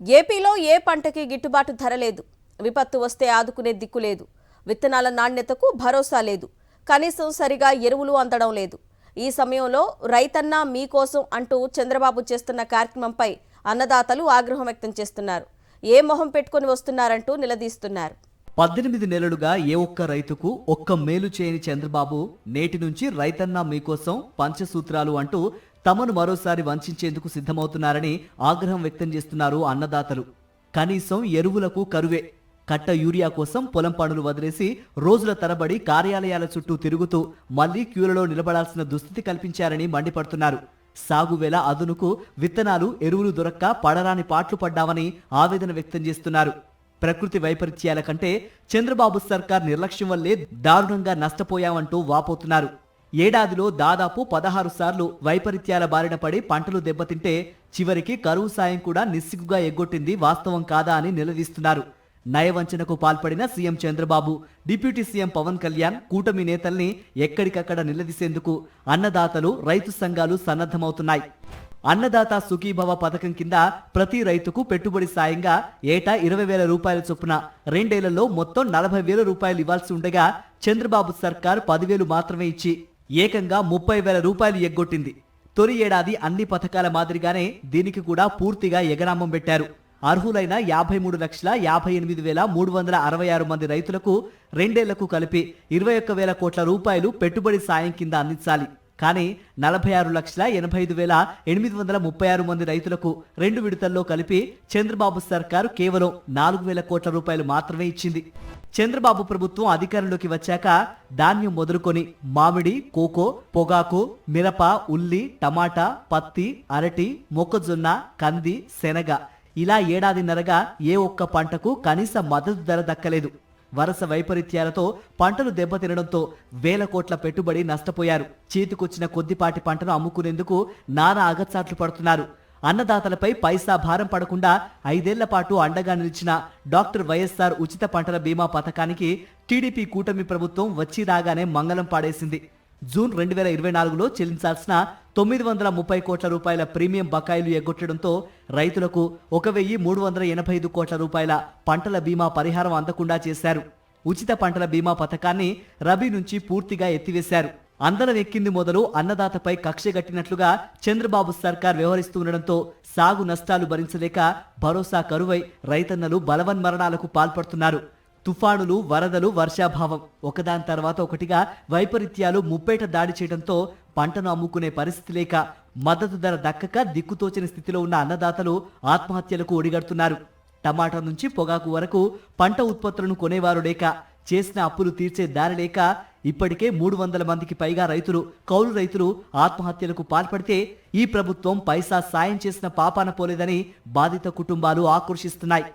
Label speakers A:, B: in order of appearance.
A: ఏపీలో ఏ పంటకి గిట్టుబాటు ధర లేదు. విపత్తు వస్తే ఆదుకునే దిక్కు లేదు. విత్తనాల నాణ్యతకు భరోసా లేదు. కనీసం సరిగా ఎరువులు అందడం లేదు. ఈ సమయంలో రైతన్న మీకోసం అంటూ చంద్రబాబు చేస్తున్న కార్యక్రమంపై అన్నదాతలు ఆగ్రహం వ్యక్తం చేస్తున్నారు. ఏ మొహం పెట్టుకొని వస్తున్నారంటూ నిలదీస్తున్నారు.
B: 18 నెలలుగా ఏ ఒక్క రైతుకు ఒక్క మేలు చేయని చంద్రబాబు నేటి నుంచి రైతన్న మీకోసం పంచసూత్రాలు అంటూ తమను మరోసారి వంచేందుకు సిద్ధమవుతున్నారని ఆగ్రహం వ్యక్తం చేస్తున్నారు అన్నదాతలు. కనీసం ఎరువులకు కరువే. కట్ట యూరియా కోసం పొలం పనులు వదిలేసి రోజుల తరబడి కార్యాలయాల చుట్టూ తిరుగుతూ మళ్లీ క్యూలలో నిలబడాల్సిన దుస్థితి కల్పించారని మండిపడుతున్నారు. సాగువేళ అదునుకు విత్తనాలు ఎరువులు దొరక్క పడరాని పాట్లు పడ్డామని ఆవేదన వ్యక్తం చేస్తున్నారు. ప్రకృతి వైపరీత్యాల కంటే చంద్రబాబు సర్కార్ నిర్లక్ష్యం వల్లే దారుణంగా నష్టపోయామంటూ వాపోతున్నారు. ఏడాదిలో దాదాపు 16 సార్లు వైపరీత్యాల బారిన పడి పంటలు దెబ్బతింటే చివరికి కరువు సాయం కూడా నిస్సిగ్గుగా ఎగ్గొట్టింది వాస్తవం కాదా అని నిలదీస్తున్నారు. నయవంచనకు పాల్పడిన CM Chandrababu, deputy CM Pawan Kalyan, కూటమి నేతల్ని ఎక్కడికక్కడ నిలదీసేందుకు అన్నదాతలు, రైతు సంఘాలు సన్నద్ధమవుతున్నాయి. అన్నదాత సుఖీభవ పథకం కింద ప్రతి రైతుకు పెట్టుబడి సాయంగా ఏటా 20,000 రూపాయల చొప్పున 2 ఏళ్లలో మొత్తం 40,000 రూపాయలు ఇవ్వాల్సి ఉండగా చంద్రబాబు సర్కార్ 10,000 మాత్రమే ఇచ్చి ఏకంగా 30,000 రూపాయలు ఎగ్గొట్టింది. తొలి ఏడాది అన్ని పథకాల మాదిరిగానే దీనికి కూడా పూర్తిగా ఎగనామం పెట్టారు. అర్హులైన 53,58,366 మంది రైతులకు 2 ఏళ్లకు కలిపి 21,000 కోట్ల రూపాయలు పెట్టుబడి సాయం కింద అందించాలి. కానీ 46,85,836 మంది రైతులకు 2 విడతల్లో కలిపి చంద్రబాబు సర్కారు కేవలం 4,000 కోట్ల రూపాయలు మాత్రమే ఇచ్చింది. చంద్రబాబు ప్రభుత్వం అధికారంలోకి వచ్చాక ధాన్యం మొదలుకొని మామిడి, కోకో, పొగాకు, మిరప, ఉల్లి, టమాటా, పత్తి, అరటి, మొక్కజొన్న, కంది, శనగ ఇలా ఏడాదిన్నరగా ఏ ఒక్క పంటకు కనీస మద్దతు ధర దక్కలేదు. వరుస వైపరీత్యాలతో పంటలు దెబ్బతినడంతో వేల కోట్ల పెట్టుబడి నష్టపోయారు. చేతికొచ్చిన కొద్దిపాటి పంటను అమ్ముకునేందుకు నానా అగచాట్లు పడుతున్నారు. అన్నదాతలపై పైసా భారం పడకుండా 5 ఏళ్ల పాటు అండగా నిలిచిన డాక్టర్ వైఎస్ఆర్ ఉచిత పంటల బీమా పథకానికి టీడీపీ కూటమి ప్రభుత్వం వచ్చి రాగానే మంగళం పాడేసింది. జూన్ 2024లో చెల్లించాల్సిన 930 కోట్ల రూపాయల ప్రీమియం బకాయిలు ఎగ్గొట్టడంతో రైతులకు 1,385 కోట్ల రూపాయల పంటల బీమా పరిహారం అందకుండా చేశారు. ఉచిత పంటల బీమా పథకాన్ని రబీ నుంచి పూర్తిగా ఎత్తివేశారు. అందరం ఎక్కింది మొదలు అన్నదాతపై కక్షగట్టినట్లుగా చంద్రబాబు సర్కార్ వ్యవహరిస్తుండటంతో సాగు నష్టాలు భరించలేక భరోసా కరువై రైతన్నలు బలవన్మరణాలకు పాల్పడుతున్నారు. తుఫానులు, వరదలు, వర్షాభావం ఒకదాని తర్వాత ఒకటిగా వైపరీత్యాలు ముప్పేట దాడి చేయడంతో పంటను అమ్ముకునే పరిస్థితి లేక మద్దతు ధర దక్కక దిక్కుతోచని స్థితిలో ఉన్న అన్నదాతలు ఆత్మహత్యలకు ఒడిగడుతున్నారు. టమాటా నుంచి పొగాకు వరకు పంట ఉత్పత్తులను కొనేవారు లేక, చేసిన అప్పులు తీర్చే దారి లేక ఇప్పటికే 300 మందికి పైగా రైతులు, కౌలు రైతులు ఆత్మహత్యలకు పాల్పడితే ఈ ప్రభుత్వం పైసా సాయం చేసిన పాపాన పోలేదని బాధిత కుటుంబాలు ఆక్రోశిస్తున్నాయి.